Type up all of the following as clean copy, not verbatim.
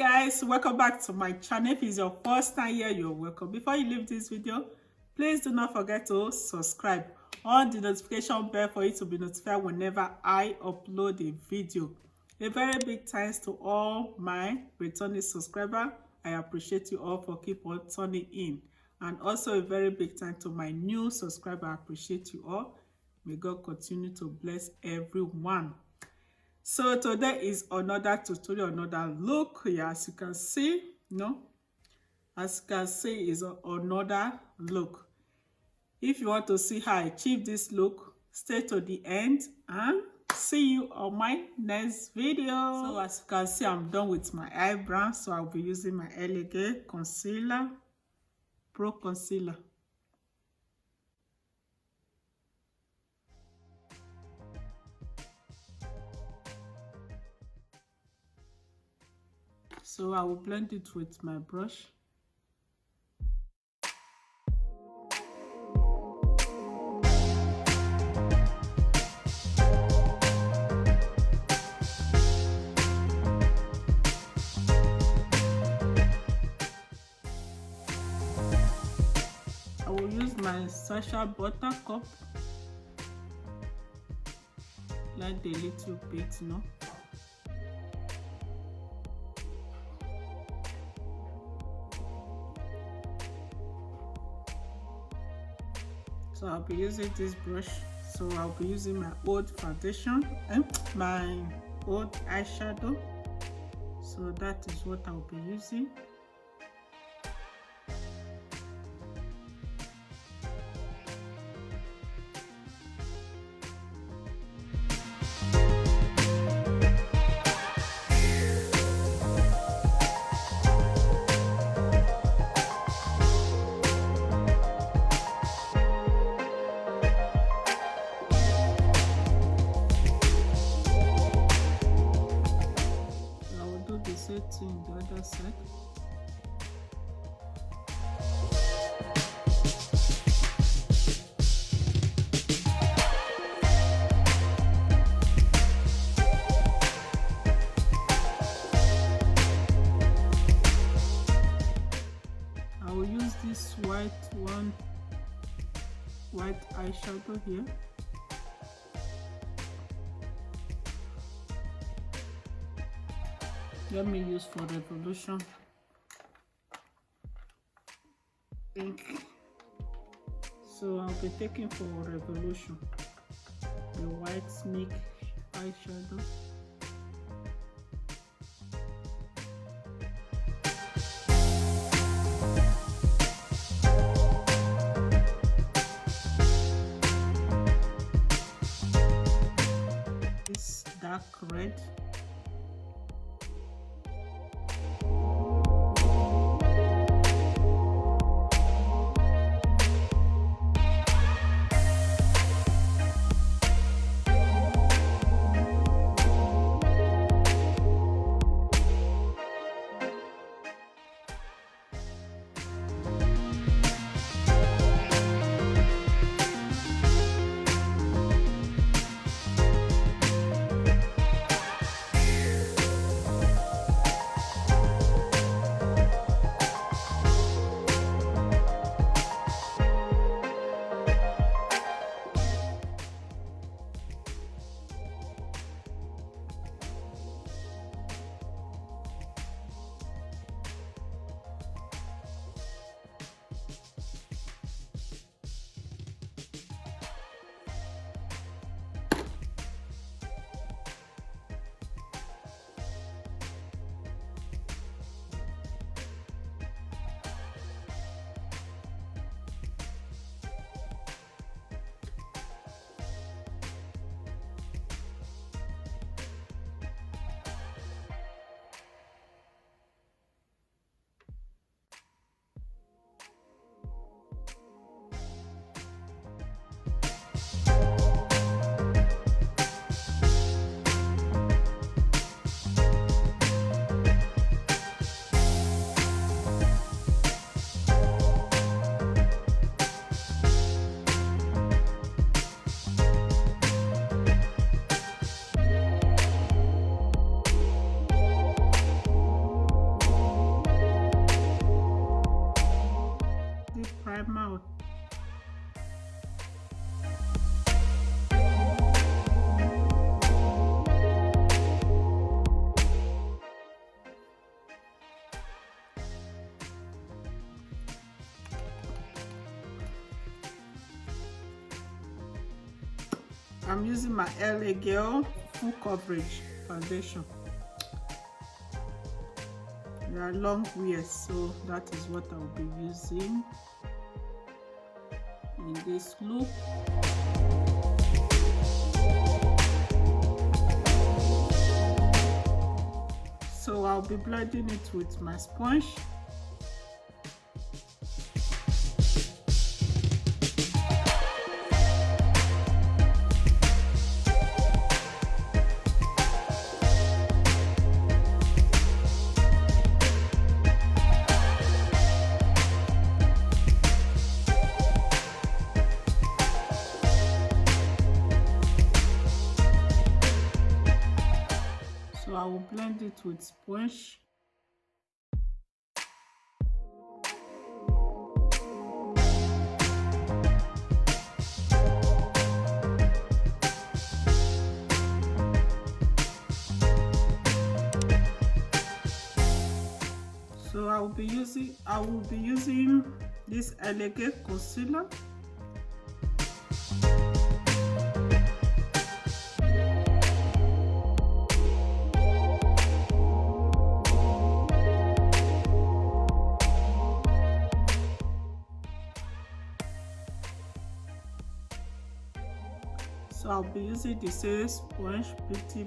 Guys, welcome back to my channel. If it's your first time here, you're welcome. Before you leave this video, please do not forget to subscribe on the notification bell for you to be notified whenever I upload a video. A very big thanks to all my returning subscribers. I appreciate you all for keep on turning in, and also a very big thanks to my new subscriber. I appreciate you all. May God continue to bless everyone. So today is another tutorial, another look. Yeah, as you can see, as you can see, is another look. If you want to see how I achieve this look, stay to the end and see you on my next video. So as you can see, I'm done with my eyebrow, so I'll be using my Elegant concealer, Pro Concealer. So I will blend it with my brush. I will use my Sasha Buttercup, like a little bit, So I'll be using this brush. So I'll be using my old foundation and my old eyeshadow. So that is what I'll be using. In the other side. I will use this white eyeshadow here. Let me use for Revolution pink. So I'll be taking for Revolution the white snake eyeshadow. This dark red. I'm using my LA Girl full coverage foundation. They are long wears, so that is what I will be using in this look. So I'll be blending it with my sponge. So I will blend it with sponge. So I will be using this elegant concealer. So I'll be using the same sponge, beauty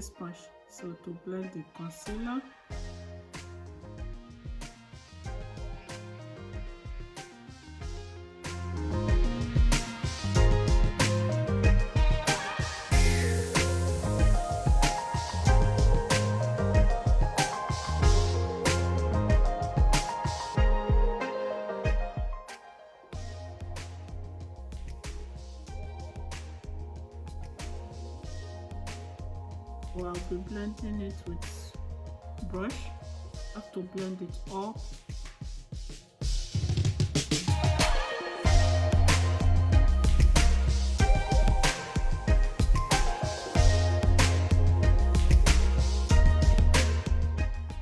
sponge, so to blend the concealer. So I'll be blending it with brush. I have to blend it up.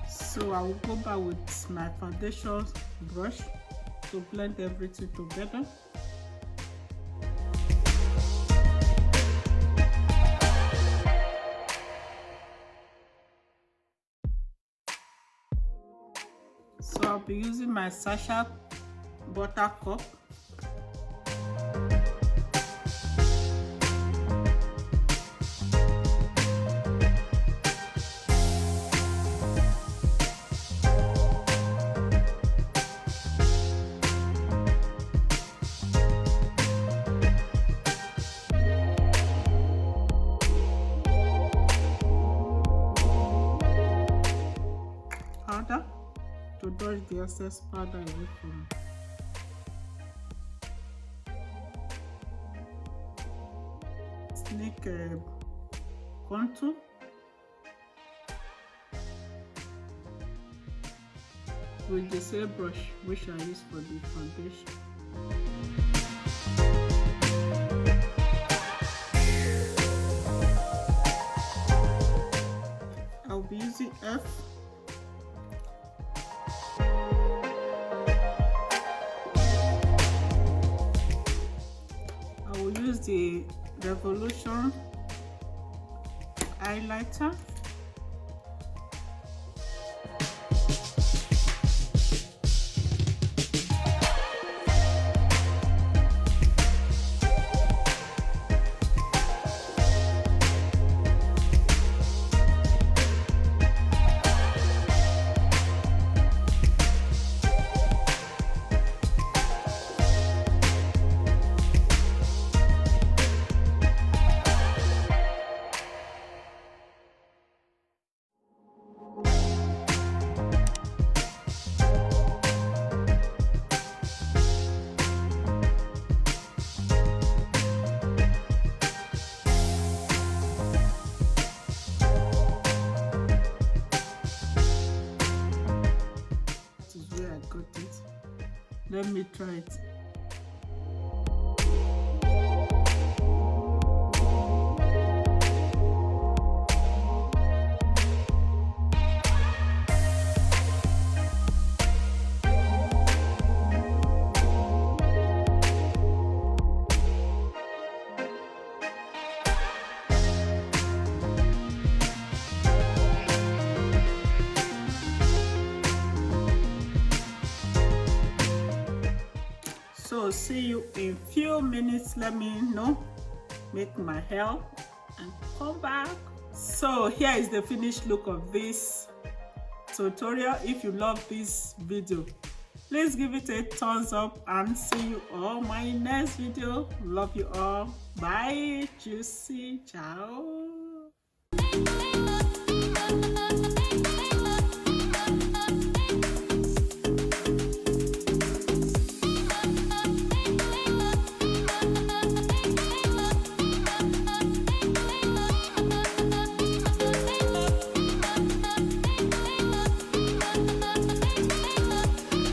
So I will go back with my foundation brush to blend everything together. So I'll be using my Sasha Buttercup. Powder to dodge the excess powder away from snake contour. With the same brush which I use for the foundation. I'll be using F. I will use the Revolution highlighter. Let me try it. So see you in few minutes. Let me make my hair and come back. So here is the finished look of this tutorial. If you love this video, please give it a thumbs up and see you all my next video. Love you all. Bye. Juicy. Ciao.